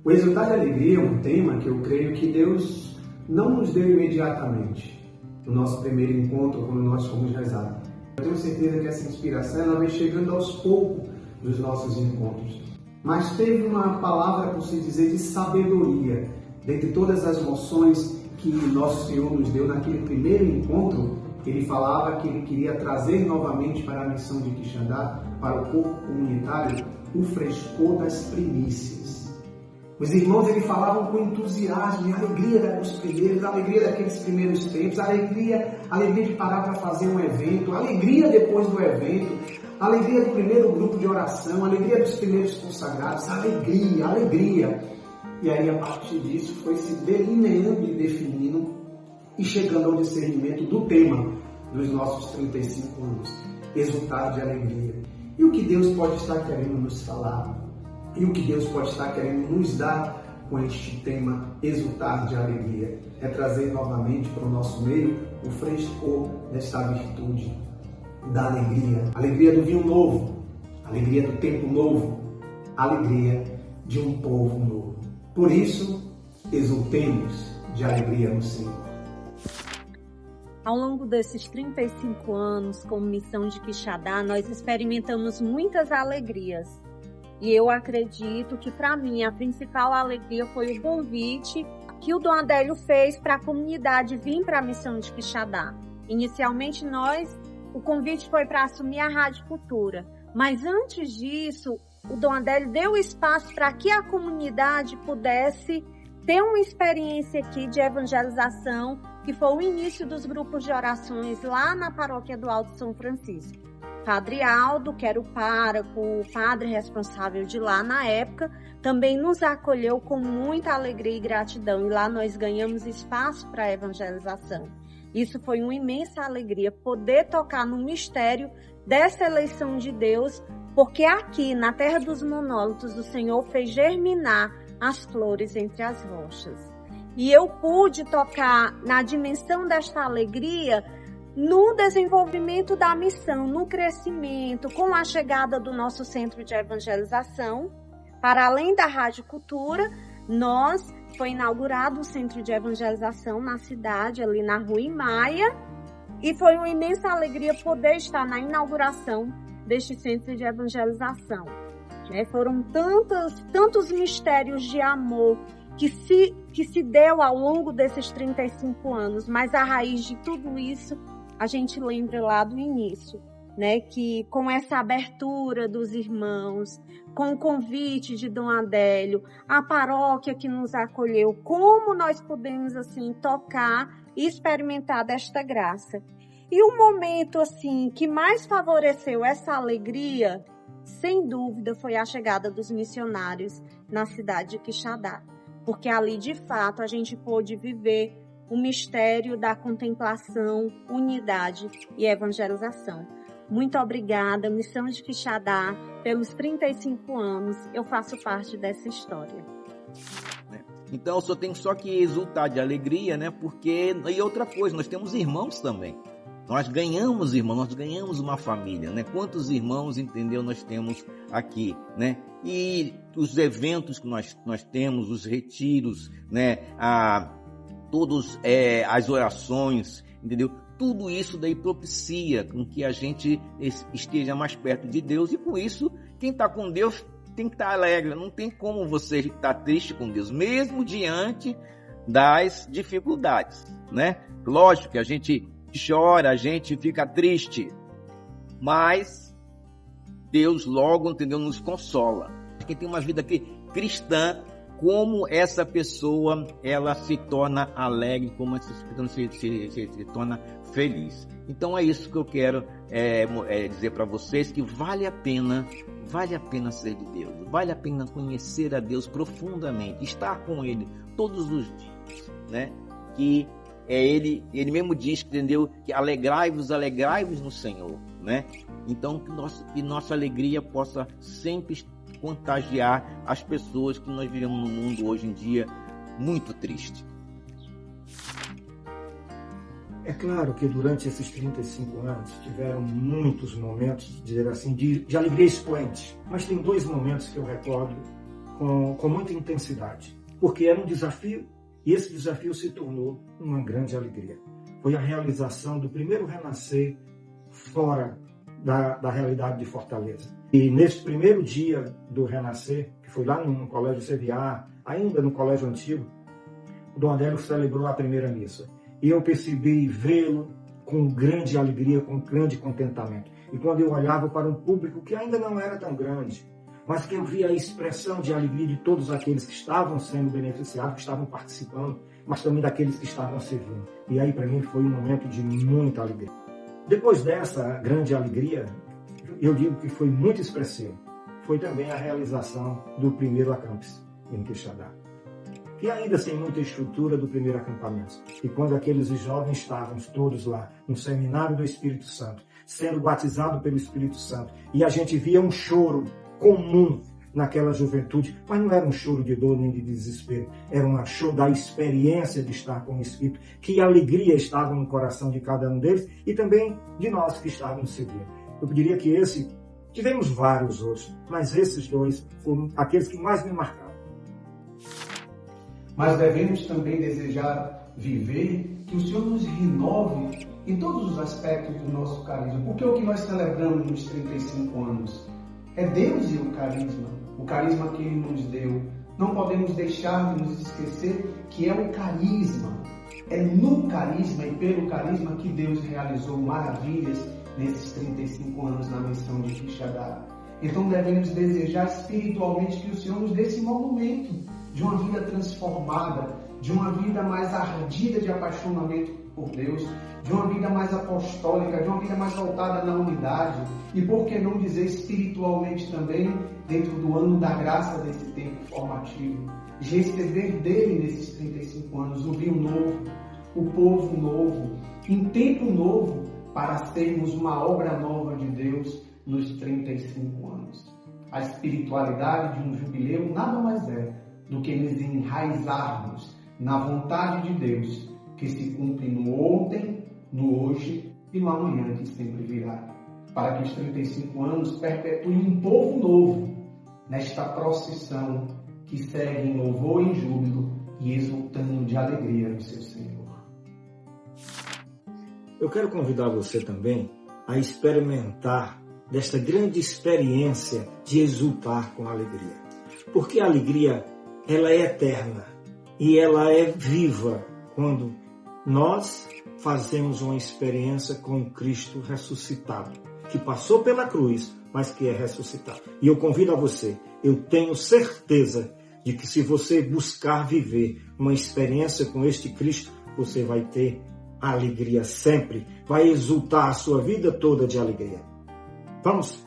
O exultar de alegria é um tema que eu creio que Deus não nos deu imediatamente no nosso primeiro encontro, quando nós fomos rezar. Eu tenho certeza que essa inspiração ela vem chegando aos poucos dos nossos encontros. Mas teve uma palavra, por se dizer, de sabedoria, dentre todas as moções que nosso Senhor nos deu naquele primeiro encontro. Ele falava que ele queria trazer novamente para a missão de Quixadá, para o corpo comunitário, o frescor das primícias. Os irmãos ele falavam com entusiasmo, a alegria dos primeiros, a alegria daqueles primeiros tempos, a alegria de parar para fazer um evento, a alegria depois do evento, a alegria do primeiro grupo de oração, a alegria dos primeiros consagrados, alegria. E aí, a partir disso, foi se delineando e definindo e chegando ao discernimento do tema dos nossos 35 anos, exultar de alegria. E o que Deus pode estar querendo nos falar? E o que Deus pode estar querendo nos dar com este tema, exultar de alegria? É trazer novamente para o nosso meio o frescor desta virtude da alegria. Alegria do vinho novo, alegria do tempo novo, alegria de um povo novo. Por isso, exultemos de alegria no Senhor. Ao longo desses 35 anos como missão de Quixadá, nós experimentamos muitas alegrias. E eu acredito que, para mim, a principal alegria foi o convite que o Dom Adélio fez para a comunidade vir para a missão de Quixadá. Inicialmente, o convite foi para assumir a Rádio Cultura. Mas antes disso, o Dom Adélio deu espaço para que a comunidade pudesse ter uma experiência aqui de evangelização, que foi o início dos grupos de orações lá na paróquia do Alto São Francisco. Padre Aldo, que era o pároco, o padre responsável de lá na época, também nos acolheu com muita alegria e gratidão. E lá nós ganhamos espaço para a evangelização. Isso foi uma imensa alegria, poder tocar no mistério dessa eleição de Deus, porque aqui, na terra dos monólitos, o Senhor fez germinar as flores entre as rochas. E eu pude tocar na dimensão desta alegria no desenvolvimento da missão, no crescimento, com a chegada do nosso centro de evangelização. Para além da Rádio Cultura, foi inaugurado o centro de evangelização na cidade, ali na Rua Imaia, e foi uma imensa alegria poder estar na inauguração deste centro de evangelização. Foram tantos mistérios de amor que se deu ao longo desses 35 anos, mas a raiz de tudo isso, a gente lembra lá do início, que com essa abertura dos irmãos, com o convite de Dom Adélio, a paróquia que nos acolheu, como nós podemos assim tocar e experimentar desta graça. E o momento assim que mais favoreceu essa alegria, sem dúvida, foi a chegada dos missionários na cidade de Quixadá, porque ali de fato a gente pôde viver o mistério da contemplação, unidade e evangelização. Muito obrigada, Missão de Quixadá, pelos 35 anos, eu faço parte dessa história. Então, eu só tenho que exultar de alegria, porque, e outra coisa, nós temos irmãos também. Nós ganhamos irmãos, nós ganhamos uma família, Quantos irmãos, entendeu, nós temos aqui, E os eventos que nós temos, os retiros, todas as orações, entendeu? Tudo isso daí propicia com que a gente esteja mais perto de Deus, e com isso, quem está com Deus tem que estar alegre. Não tem como você estar triste com Deus, mesmo diante das dificuldades, Lógico que a gente chora, a gente fica triste, mas Deus logo, entendeu, nos consola. Quem tem uma vida cristã, como essa pessoa, ela se torna alegre, como essa pessoa se torna feliz. Então é isso que eu quero dizer para vocês, que vale a pena ser de Deus, vale a pena conhecer a Deus profundamente, estar com Ele todos os dias, Que Ele mesmo diz, entendeu, que alegrai-vos no Senhor, Então que nossa alegria possa sempre contagiar as pessoas que nós vivemos no mundo hoje em dia muito triste. É claro que durante esses 35 anos tiveram muitos momentos, dizer assim, de alegria expoente. Mas tem dois momentos que eu recordo com muita intensidade, porque era um desafio e esse desafio se tornou uma grande alegria. Foi a realização do primeiro renascer fora da realidade de Fortaleza. E nesse primeiro dia do renascer, que foi lá no Colégio CVA, ainda no Colégio Antigo, o Dom Adélio celebrou a primeira missa. E eu percebi vê-lo com grande alegria, com grande contentamento. E quando eu olhava para um público que ainda não era tão grande, mas que eu via a expressão de alegria de todos aqueles que estavam sendo beneficiados, que estavam participando, mas também daqueles que estavam servindo. E aí, para mim, foi um momento de muita alegria. Depois dessa grande alegria, eu digo que foi muito expressivo. Foi também a realização do primeiro acampus em Quixadá. E ainda sem muita estrutura do primeiro acampamento. E quando aqueles jovens estavam todos lá, no seminário do Espírito Santo, sendo batizados pelo Espírito Santo, e a gente via um choro comum naquela juventude, mas não era um choro de dor nem de desespero, era um choro da experiência de estar com o Espírito, que alegria estava no coração de cada um deles e também de nós que estávamos seguindo. Eu diria que tivemos vários outros, mas esses dois foram aqueles que mais me marcaram. Mas devemos também desejar viver que o Senhor nos renove em todos os aspectos do nosso carisma, porque o que nós celebramos nos 35 anos é Deus e o carisma que Ele nos deu. Não podemos deixar de nos esquecer que é o carisma, é no carisma e pelo carisma que Deus realizou maravilhas nesses 35 anos na missão de Quixadá. Então devemos desejar espiritualmente que o Senhor nos dê esse monumento de uma vida transformada, de uma vida mais ardida de apaixonamento por Deus, de uma vida mais apostólica, de uma vida mais voltada na unidade e, por que não dizer, espiritualmente também, dentro do ano da graça desse tempo formativo, de receber dele nesses 35 anos o vinho novo, o povo novo, em tempo novo, para sermos uma obra nova de Deus nos 35 anos. A espiritualidade de um jubileu nada mais é do que nos enraizarmos na vontade de Deus, que se cumpre no ontem, no hoje e no amanhã que sempre virá, para que os 35 anos perpetuem um povo novo nesta procissão que segue em louvor e em júbilo e exultando de alegria no seu Senhor. Eu quero convidar você também a experimentar desta grande experiência de exultar com alegria, porque a alegria ela é eterna e ela é viva quando nós fazemos uma experiência com Cristo ressuscitado, que passou pela cruz, mas que é ressuscitado. E eu convido a você, eu tenho certeza de que se você buscar viver uma experiência com este Cristo, você vai ter alegria sempre, vai exultar a sua vida toda de alegria. Vamos